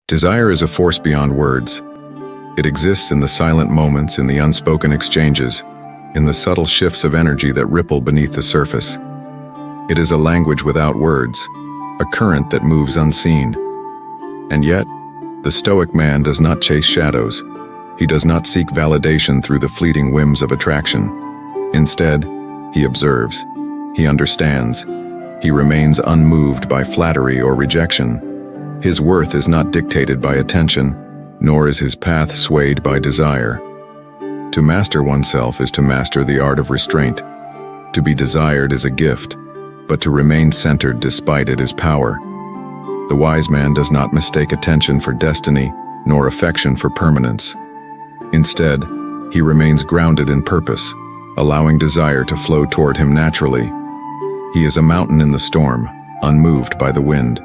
Desire is a force beyond words. It exists in the silent moments, in the unspoken exchanges, in the subtle shifts of energy that ripple beneath the surface. It is a language without words, a current that moves unseen. And yet, the Stoic man does not chase shadows. He does not seek validation through the fleeting whims of attraction. Instead, he observes. He understands. He remains unmoved by flattery or rejection. His worth is not dictated by attention, nor is his path swayed by desire. To master oneself is to master the art of restraint. To be desired is a gift, but to remain centered despite it is power. The wise man does not mistake attention for destiny, nor affection for permanence. Instead, he remains grounded in purpose, allowing desire to flow toward him naturally. He is a mountain in the storm, unmoved by the wind.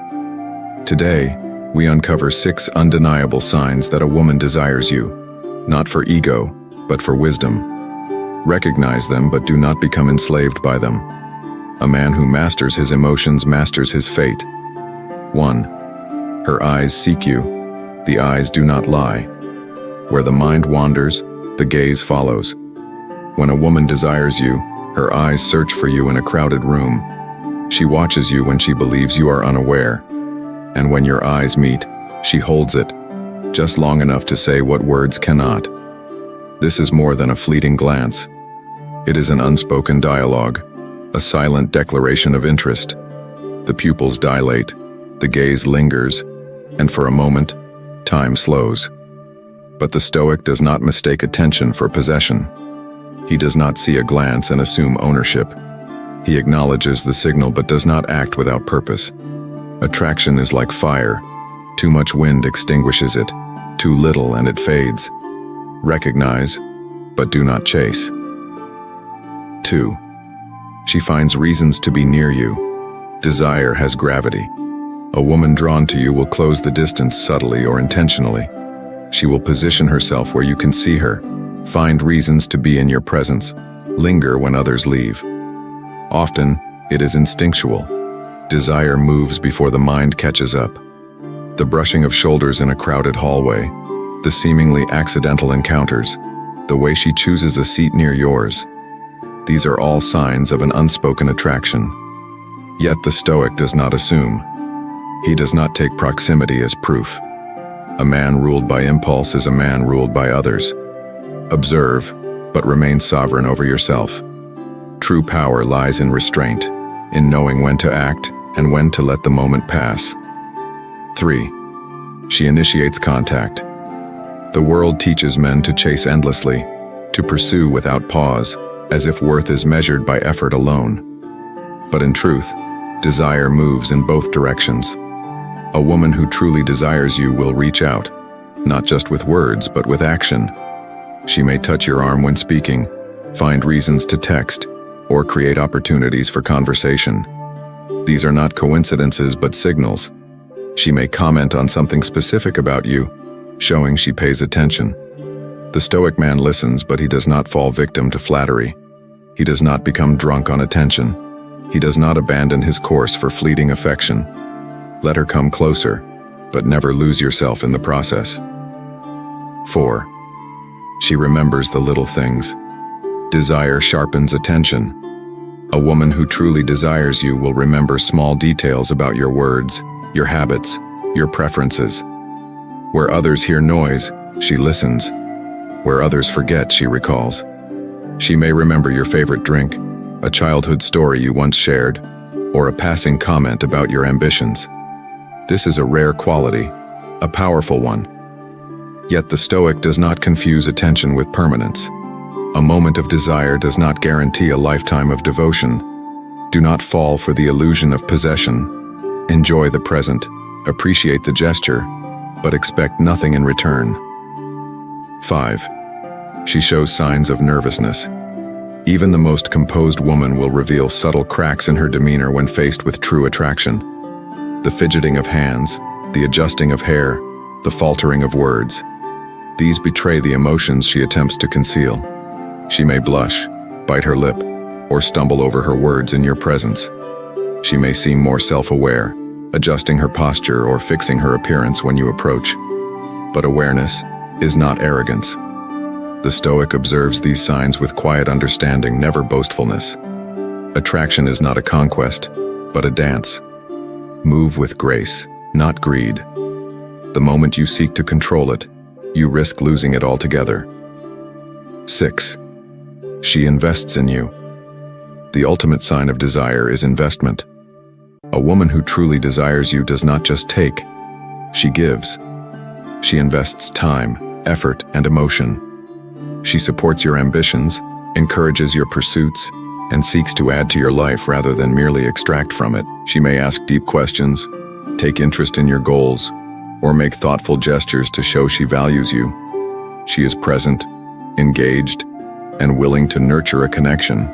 Today, we uncover 6 undeniable signs that a woman desires you, not for ego, but for wisdom. Recognize them, but do not become enslaved by them. A man who masters his emotions masters his fate. 1. Her eyes seek you. The eyes do not lie. Where the mind wanders, the gaze follows. When a woman desires you, her eyes search for you in a crowded room. She watches you when she believes you are unaware. And when your eyes meet, she holds it, just long enough to say what words cannot. This is more than a fleeting glance. It is an unspoken dialogue, a silent declaration of interest. The pupils dilate, the gaze lingers, and for a moment, time slows. But the Stoic does not mistake attention for possession. He does not see a glance and assume ownership. He acknowledges the signal but does not act without purpose. Attraction is like fire. Too much wind extinguishes it, too little and it fades. Recognize, but do not chase. 2. She finds reasons to be near you. Desire has gravity. A woman drawn to you will close the distance subtly or intentionally. She will position herself where you can see her, find reasons to be in your presence, linger when others leave. Often, it is instinctual. Desire moves before the mind catches up. The brushing of shoulders in a crowded hallway, the seemingly accidental encounters, the way she chooses a seat near yours. These are all signs of an unspoken attraction. Yet the Stoic does not assume. He does not take proximity as proof. A man ruled by impulse is a man ruled by others. Observe, but remain sovereign over yourself. True power lies in restraint, in knowing when to act and when to let the moment pass. 3. She initiates contact. The world teaches men to chase endlessly, to pursue without pause, as if worth is measured by effort alone. But in truth, desire moves in both directions. A woman who truly desires you will reach out, not just with words, but with action. She may touch your arm when speaking, find reasons to text, or create opportunities for conversation. These are not coincidences but signals. She may comment on something specific about you, showing she pays attention. The Stoic man listens, but he does not fall victim to flattery. He does not become drunk on attention. He does not abandon his course for fleeting affection. Let her come closer, but never lose yourself in the process. 4. She remembers the little things. Desire sharpens attention. A woman who truly desires you will remember small details about your words, your habits, your preferences. Where others hear noise, she listens. Where others forget, she recalls. She may remember your favorite drink, a childhood story you once shared, or a passing comment about your ambitions. This is a rare quality, a powerful one. Yet the Stoic does not confuse attention with permanence. A moment of desire does not guarantee a lifetime of devotion. Do not fall for the illusion of possession. Enjoy the present, appreciate the gesture, but expect nothing in return. 5. She shows signs of nervousness. Even the most composed woman will reveal subtle cracks in her demeanor when faced with true attraction. The fidgeting of hands, the adjusting of hair, the faltering of words. These betray the emotions she attempts to conceal. She may blush, bite her lip, or stumble over her words in your presence. She may seem more self-aware, adjusting her posture or fixing her appearance when you approach. But awareness is not arrogance. The Stoic observes these signs with quiet understanding, never boastfulness. Attraction is not a conquest, but a dance. Move with grace, not greed. The moment you seek to control it, you risk losing it altogether. 6. She invests in you. The ultimate sign of desire is investment. A woman who truly desires you does not just take, she gives. She invests time, effort, and emotion. She supports your ambitions, encourages your pursuits, and seeks to add to your life rather than merely extract from it. She may ask deep questions, take interest in your goals, or make thoughtful gestures to show she values you. She is present, engaged, and willing to nurture a connection.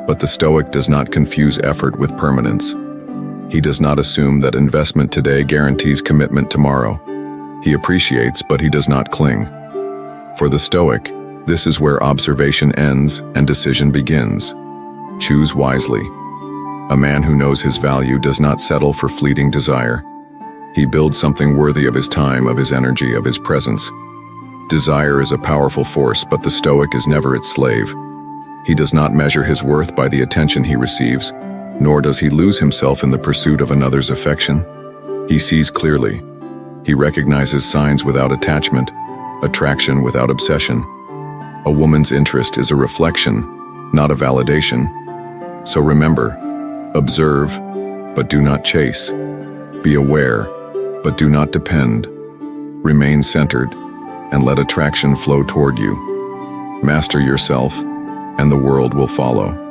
But the Stoic does not confuse effort with permanence. He does not assume that investment today guarantees commitment tomorrow. He appreciates, but he does not cling. For the Stoic, this is where observation ends and decision begins. Choose wisely. A man who knows his value does not settle for fleeting desire. He builds something worthy of his time, of his energy, of his presence. Desire is a powerful force, but the Stoic is never its slave. He does not measure his worth by the attention he receives, nor does he lose himself in the pursuit of another's affection. He sees clearly. He recognizes signs without attachment, attraction without obsession. A woman's interest is a reflection, not a validation. So remember, observe, but do not chase. Be aware, but do not depend. Remain centered, and let attraction flow toward you. Master yourself, and the world will follow.